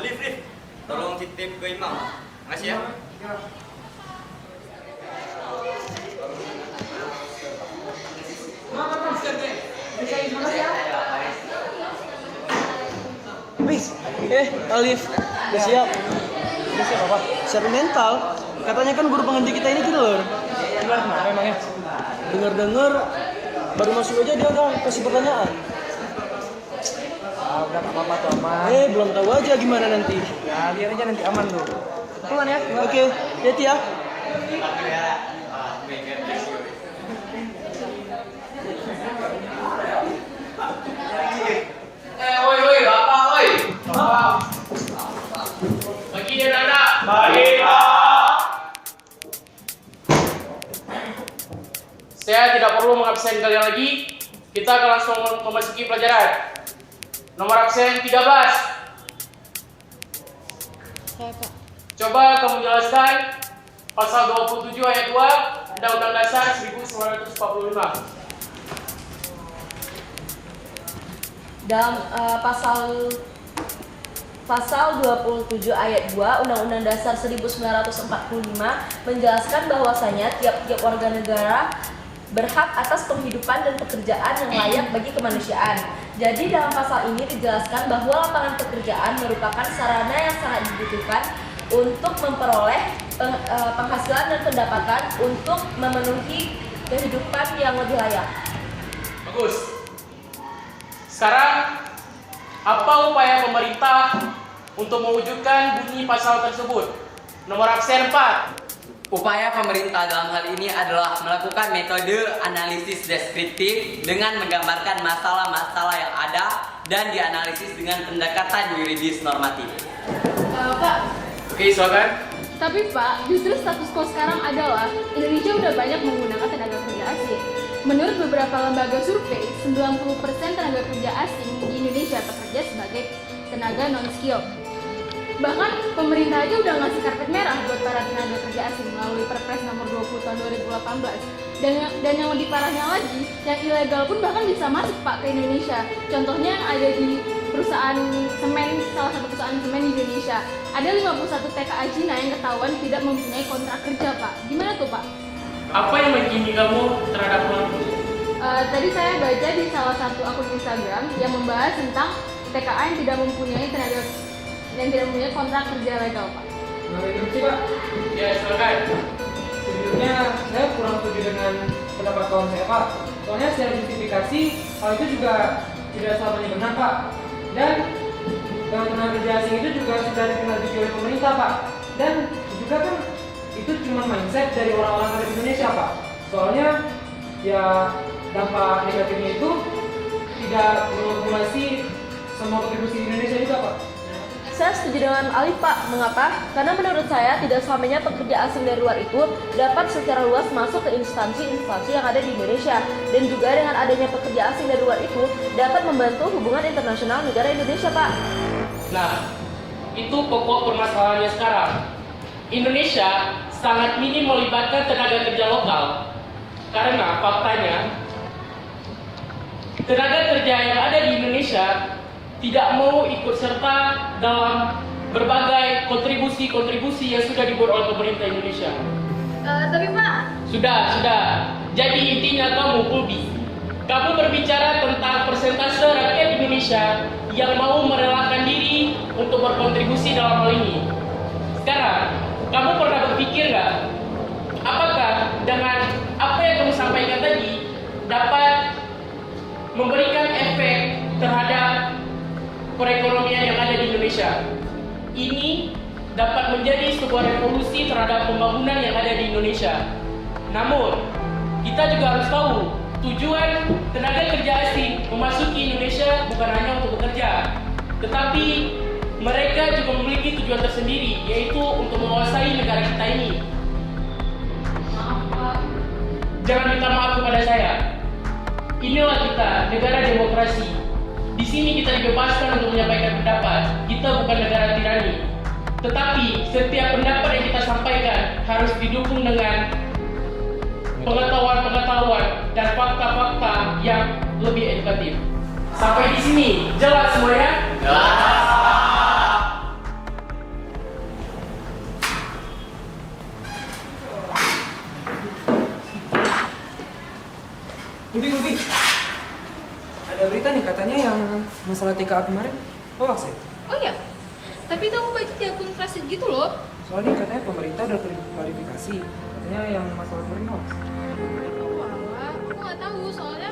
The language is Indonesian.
Lift. Tolong titip ke Imam. Makasih ya. Bis, Alif, udah siap? Udah siap apa? Siap mental. Katanya kan guru pengganti kita ini killer. Gimana kenapa emangnya? Dengar-dengar baru masuk aja dia udah kasih pertanyaan. Udah gak apa-apa tuh aman. Belum tahu aja gimana nanti. Ya lihat aja nanti aman tuh. Pulang ya. Oke, hati ya. Woi, Bapak, woi. Bapak. Bagi dia nada. Baik, Pak. Saya tidak perlu mengabsen kalian lagi. Kita akan langsung memasuki pelajaran. Nomor absen 13. Saya, Pak. Coba kamu jelaskan pasal 27 ayat 2 Undang-Undang Dasar 1945. Dalam pasal 27 ayat 2 Undang-Undang Dasar 1945 menjelaskan bahwasanya tiap-tiap warga negara berhak atas penghidupan dan pekerjaan yang layak bagi kemanusiaan. Jadi dalam pasal ini dijelaskan bahwa lapangan pekerjaan merupakan sarana yang sangat dibutuhkan untuk memperoleh penghasilan dan pendapatan untuk memenuhi kehidupan yang lebih layak. Bagus. Sekarang, apa upaya pemerintah untuk mewujudkan bunyi pasal tersebut? Nomor absen 4. Upaya pemerintah dalam hal ini adalah melakukan metode analisis deskriptif dengan menggambarkan masalah-masalah yang ada dan dianalisis dengan pendekatan yuridis normatif. Pak, Oke, silakan. Tapi Pak, justru status quo sekarang adalah Indonesia udah banyak menggunakan tenaga kerja asing. Menurut beberapa lembaga survei, 90% tenaga kerja asing di Indonesia bekerja sebagai tenaga non-skill. Bahkan pemerintah aja udah ngasih karpet merah buat para tenaga kerja asing melalui Perpres nomor 20 tahun 2018. Dan yang lebih parahnya lagi, yang ilegal pun bahkan bisa masuk Pak ke Indonesia. Contohnya yang ada di perusahaan semen, salah satu perusahaan semen di Indonesia. Ada 51 TKA Cina yang ketahuan tidak mempunyai kontrak kerja Pak. Gimana tuh Pak? Apa yang begini kamu terhadap hal itu? Tadi saya baca di salah satu akun Instagram yang membahas tentang TKA yang tidak mempunyai kontrak kerja legal Pak. Nah, interupsi Pak. Ya, silakan. Sejujurnya saya kurang setuju dengan pendapat kawan saya Pak. Soalnya secara justifikasi hal itu juga tidak selamanya benar Pak. Dan tenaga kerja asing itu juga sudah dikenal oleh pemerintah Pak. Dan juga kan itu cuma mindset dari orang-orang yang ada di Indonesia Pak. Soalnya ya dampak negatifnya itu tidak mengakumulasi semua kontribusi di Indonesia juga Pak. saya setuju dengan Alif Pak. Mengapa? Karena menurut saya tidak selamanya pekerja asing dari luar itu dapat secara luas masuk ke instansi-instansi yang ada di Indonesia. Dan juga dengan adanya pekerja asing dari luar itu dapat membantu hubungan internasional negara Indonesia Pak. Nah, itu pokok permasalahannya sekarang. Indonesia sangat minim melibatkan tenaga kerja lokal. Karena faktanya, tenaga kerja yang ada di Indonesia tidak mau ikut serta dalam berbagai kontribusi yang sudah dibuat oleh pemerintah Indonesia. Tapi Pak, Sudah. Jadi intinya kamu, Kulbi, kamu berbicara tentang persentase rakyat Indonesia yang mau merelakan diri untuk berkontribusi dalam hal ini. Sekarang, kamu pernah berpikir nggak, apakah dengan apa yang kamu sampaikan tadi dapat memberikan efek terhadap perekonomian yang ada di Indonesia? Ini dapat menjadi sebuah revolusi terhadap pembangunan yang ada di Indonesia. Namun, kita juga harus tahu tujuan tenaga kerja asing memasuki Indonesia bukan hanya untuk bekerja, tetapi mereka juga memiliki tujuan tersendiri, yaitu untuk menguasai negara kita ini. maaf Pak. Jangan minta maaf kepada saya. Inilah kita, negara demokrasi. Di sini kita dibebaskan untuk menyampaikan pendapat. Kita bukan negara tirani. Tetapi setiap pendapat yang kita sampaikan harus didukung dengan pengetahuan dan fakta-fakta yang lebih edukatif. Sampai di sini jelas semuanya? Jelas. berita nih katanya yang masalah TKA kemarin hoax ya. Oh iya, tapi itu aku baca di akun Transit gitu loh. Soalnya katanya pemerintah udah klarifikasi, katanya yang masalah kemarin hoax. Wah, aku nggak tahu soalnya